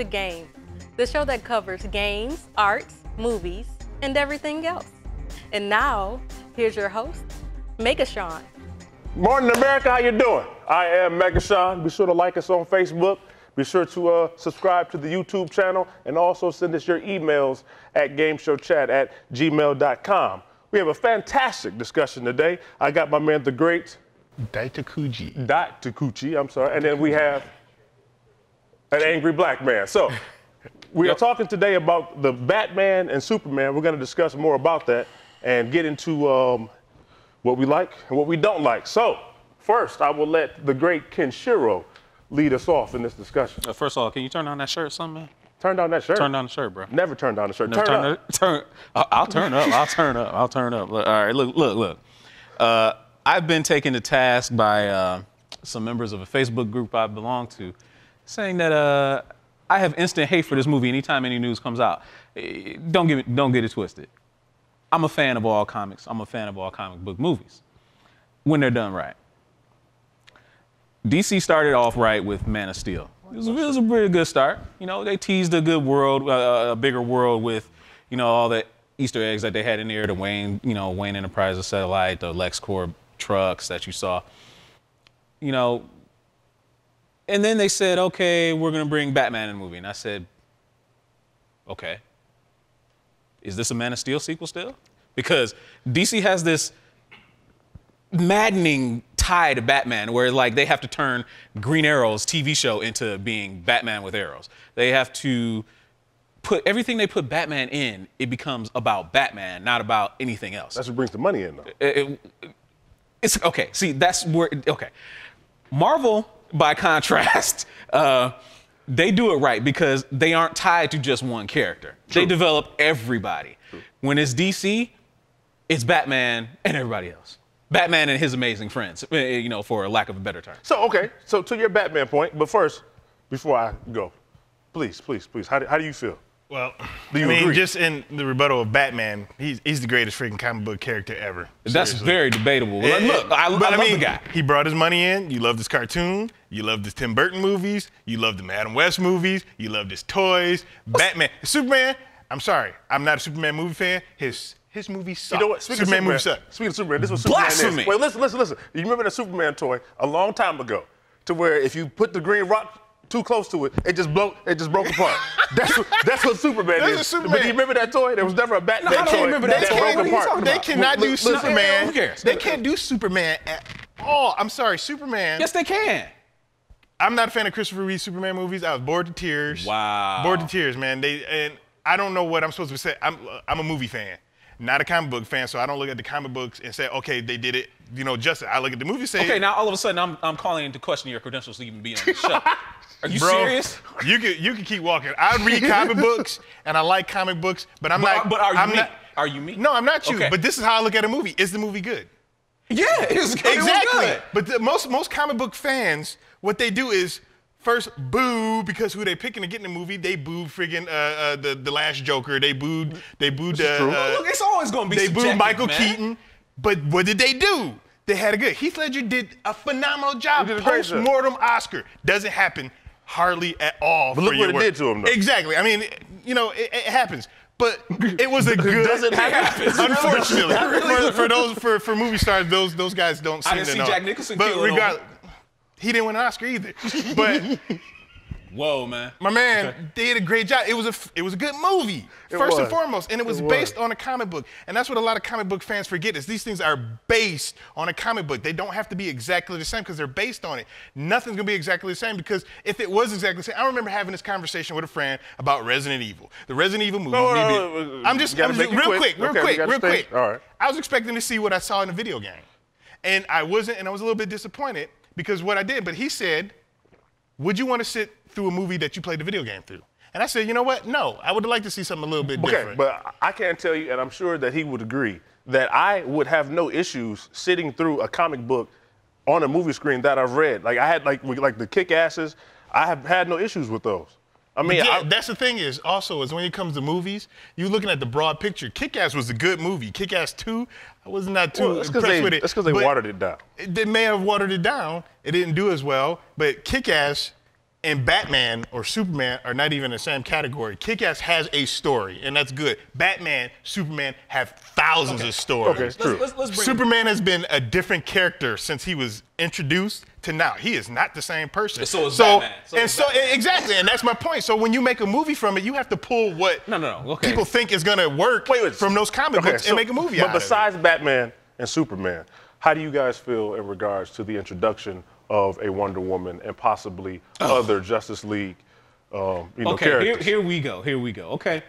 to Game, the show that covers games, arts, movies, and everything else. And now, here's your host, Megashawn. Morning, America. How you doing? I am Megashawn. Be sure to like us on Facebook. Be sure to subscribe to the YouTube channel and also send us your emails at gameshowchat@gmail.com. We have a fantastic discussion today. I got my man, the great Dr. Kuchi, I'm sorry. And then we have an angry black man. So we are talking today about the Batman and Superman. We're going to discuss more about that and get into what we like and what we don't like. So first, I will let the great Kenshiro lead us off in this discussion. First of all, can you turn down that shirt, son, man? Turn down that shirt? Turn down the shirt, bro. Never turn down the shirt. Never turn up. I'll turn up. I'll turn up. Look, all right, look. I've been taken to task by some members of a Facebook group I belong to, saying that I have instant hate for this movie anytime any news comes out. Don't get it twisted. I'm a fan of all comics. I'm a fan of all comic book movies when they're done right. DC started off right with Man of Steel. It was a pretty good start. You know, they teased a good world, a bigger world with, you know, all the Easter eggs that they had in there, the Wayne Enterprises satellite, the LexCorp trucks that you saw. You know, and then they said, okay, we're going to bring Batman in the movie. And I said, okay, is this a Man of Steel sequel still? Because DC has this maddening tie to Batman where like they have to turn Green Arrow's TV show into being Batman with arrows. They have to put everything they put Batman in, it becomes about Batman, not about anything else. That's what brings the money in, though. It's okay. See, that's where, okay. Marvel, by contrast, they do it right because they aren't tied to just one character. True. They develop everybody. True. When it's DC, it's Batman and everybody else. Batman and his amazing friends, you know, for lack of a better term. So, okay, so to your Batman point, but first, before I go, please, how do you feel? Well, agree? Just in the rebuttal of Batman, he's the greatest freaking comic book character ever. That's seriously. Very debatable. Look, I love the guy. He brought his money in. You loved his cartoon. You loved his Tim Burton movies. You loved the Adam West movies. You loved his toys. Batman. Superman, I'm sorry. I'm not a Superman movie fan. His movies suck. You know what? Superman movies suck. Speaking of Superman, this was Superman Blasphemy. is. Wait, listen. You remember the Superman toy a long time ago, to where if you put the green rock too close to it, it just broke apart. That's what Superman is. Superman. But do you remember that toy? There was never a Batman I don't toy remember that that toy. broke apart. They cannot do Superman. Who cares? They can't do Superman at all. I'm sorry, Superman. Yes, they can. I'm not a fan of Christopher Reeve Superman movies. I was bored to tears. Wow. Bored to tears, man. And I don't know what I'm supposed to say. I'm a movie fan, not a comic book fan, so I don't look at the comic books and say, okay, they did it, you know, justice. I look at the movie and say, okay, now all of a sudden I'm calling into question your credentials to even be on the show. Are you serious? You can keep walking. I read comic books and I like comic books, but I'm not. But are you I'm me? not, Are you me? No, I'm not you. Okay. But this is how I look at a movie. Is the movie good? Yeah, it was good. Exactly. It was good. But most comic book fans, what they do is first boo because who they picking to get in the movie. They booed friggin' the last Joker. They booed. Look, it's always gonna be. They booed Michael man. Keaton. But what did they do? They had a good. Heath Ledger did a phenomenal job. He did a great job. Post-mortem Oscar. Doesn't happen hardly at all. But look what it did to him, though. Exactly. I mean, you know, it happens. But it was a good. Doesn't happen. Unfortunately, for movie stars, those guys don't seem I didn't to see know. Jack Nicholson But kill it regardless, he didn't win an Oscar either. But whoa, man. my man did a great job. It was a good movie, first and foremost, and it was based on a comic book. And that's what a lot of comic book fans forget is these things are based on a comic book. They don't have to be exactly the same because they're based on it. Nothing's gonna be exactly the same because if it was exactly the same, I remember having this conversation with a friend about Resident Evil. The Resident Evil movie. I'm just real quick. All right. I was expecting to see what I saw in the video game, and I wasn't, and I was a little bit disappointed because what I did. But he said, "Would you want to sit through a movie that you played the video game through?" And I said, you know what? No, I would like to see something a little bit different. Okay, but I can't tell you, and I'm sure that he would agree, that I would have no issues sitting through a comic book on a movie screen that I've read. Like I had like the Kick-Asses, I have had no issues with those. I mean, that's the thing is when it comes to movies, you're looking at the broad picture. Kick-Ass was a good movie. Kick-Ass 2, I was not too impressed with it. That's because they watered it down. They may have watered it down. It didn't do as well, but Kick-Ass and Batman or Superman are not even in the same category. Kick-Ass has a story, and that's good. Batman, Superman have thousands of stories. Okay, it's true. Superman has been a different character since he was introduced to now. He is not the same person. So is Batman. Exactly, and that's my point. So when you make a movie from it, you have to pull what people think is gonna work from those comic books and make a movie out of it. But besides Batman and Superman, how do you guys feel in regards to the introduction of a Wonder Woman and possibly other Justice League characters? Here we go. Okay.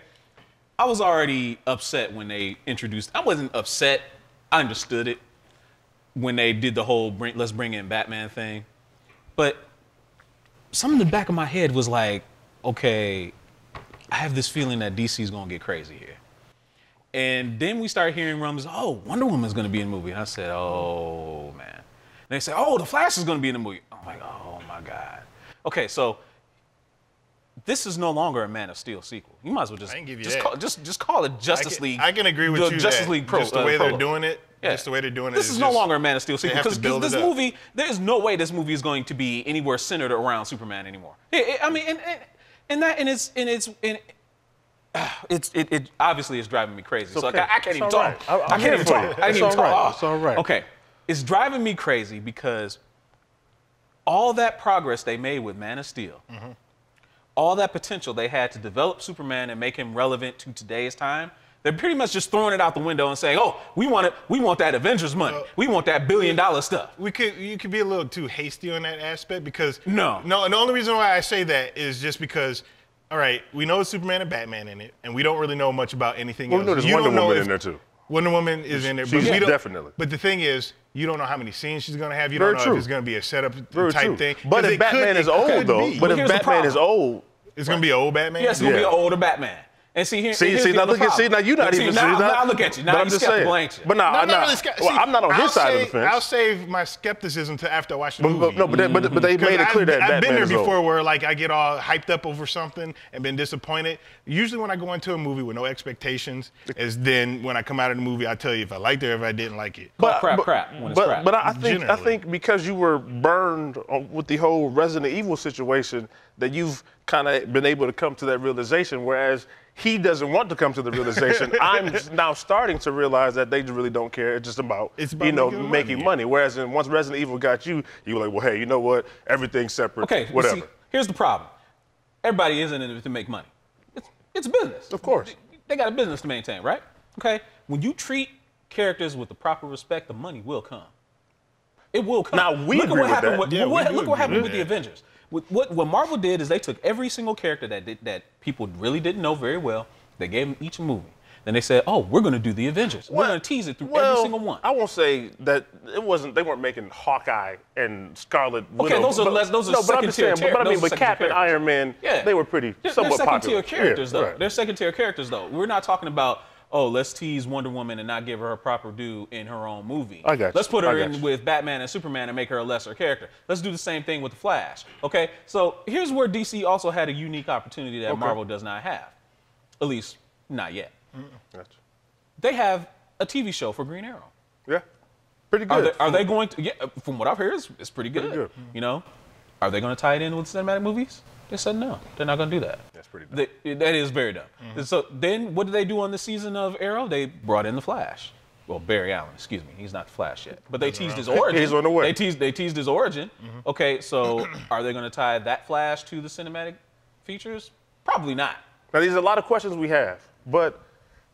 I was already upset when they introduced. I wasn't upset. I understood it when they did the whole let's bring in Batman thing. But something in the back of my head was like, okay, I have this feeling that DC's going to get crazy here. And then we started hearing rumors, Wonder Woman's going to be in the movie. And I said, oh, man. And they said, the Flash is going to be in the movie. I'm like, oh, my God. Okay, so this is no longer a Man of Steel sequel. You might as well just call it Justice League. I can agree with you. Justice League Pro. Just the way they're doing it. Yeah. Just the way they're doing it. This is no longer a Man of Steel sequel because this movie, there is no way this movie is going to be anywhere centered around Superman anymore. It obviously is driving me crazy. So I can't even talk. I can't even talk. It's all right. Okay, it's driving me crazy because all that progress they made with Man of Steel, all that potential they had to develop Superman and make him relevant to today's time, they're pretty much just throwing it out the window and saying, we want that Avengers money. We want that $1 billion stuff. You could be a little too hasty on that aspect because no, the only reason why I say that is just because, all right, we know it's Superman and Batman in it, and we don't really know much about anything else. We know there's Wonder Woman in there too. Wonder Woman is in there. She's definitely. But the thing is, you don't know how many scenes she's going to have. You don't know if it's going to be a setup type thing. But if Batman is old, though, but if Batman is old, it's going to be an old Batman? Yes, it's going to be an older Batman. And see, here's now look at now you're not even. Now look at you. Now you're skeptical, ain't you? But I'm not on his side of the fence. I'll save my skepticism to after I watch the movie. But they made it clear that Batman is old. I've been there before where like I get all hyped up over something and been disappointed. Usually when I go into a movie with no expectations, is then when I come out of the movie, I tell you if I liked it or if I didn't like it. But I think because you were burned with the whole Resident Evil situation, that you've kind of been able to come to that realization, whereas he doesn't want to come to the realization. I'm now starting to realize that they really don't care. It's just about making money. Whereas once Resident Evil got you, you were like, well, hey, you know what? Everything's separate. Okay, whatever. See, here's the problem. Everybody isn't in it to make money. It's business. Of course. They got a business to maintain, right? Okay. When you treat characters with the proper respect, the money will come. It will come. Now look what happened with the Avengers. What Marvel did is they took every single character that people really didn't know very well. They gave them each a movie. Then they said, we're going to do the Avengers. We're going to tease it through every single one. I won't say that it wasn't. They weren't making Hawkeye and Scarlet Widow. Okay, those are second-tier characters. But I mean, with Cap and Iron Man, they were pretty somewhat popular. They're second-tier characters, though. Right. They're second-tier characters, though. We're not talking about, let's tease Wonder Woman and not give her proper due in her own movie. I got you. Let's put her in with Batman and Superman and make her a lesser character. Let's do the same thing with the Flash. Okay, so here's where DC also had a unique opportunity that Marvel does not have, at least not yet. Gotcha. They have a TV show for Green Arrow. Yeah, pretty good. Are they going to? Yeah, from what I've heard, it's pretty good. Pretty good. You know, are they going to tie it in with cinematic movies? They said no. They're not going to do that. That's pretty dumb. That is very dumb. So then what did they do on the season of Arrow? They brought in the Flash. Well, Barry Allen, excuse me. He's not the Flash yet. But they teased his origin. He's on the way. They teased his origin. Okay, so are they going to tie that Flash to the cinematic features? Probably not. Now, there's a lot of questions we have, but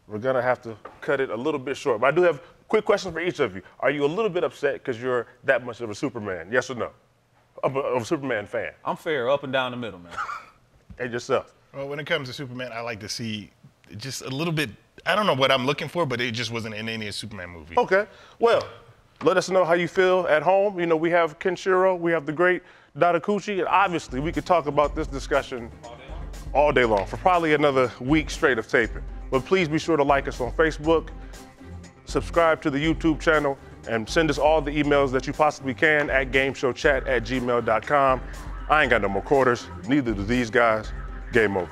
we're going to have to cut it a little bit short. But I do have quick questions for each of you. Are you a little bit upset because you're that much of a Superman? Yes or no? Of a Superman fan? I'm fair, up and down the middle, man. And yourself? Well, when it comes to Superman, I like to see just a little bit. I don't know what I'm looking for, but it just wasn't in any Superman movie. Okay. Well, let us know how you feel at home. You know, we have Kenshiro, we have the great Dadakuchi, and obviously we could talk about this discussion all day long for probably another week straight of taping. But please be sure to like us on Facebook, subscribe to the YouTube channel, and send us all the emails that you possibly can at gameshowchat@gmail.com. I ain't got no more quarters, neither do these guys. Game over.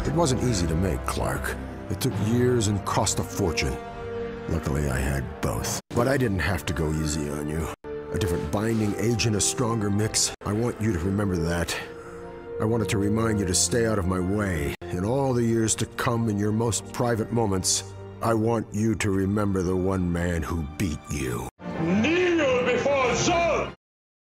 It wasn't easy to make, Clark. It took years and cost a fortune. Luckily, I had both. But I didn't have to go easy on you. A different binding agent, a stronger mix. I want you to remember that. I wanted to remind you to stay out of my way. In all the years to come, in your most private moments, I want you to remember the one man who beat you.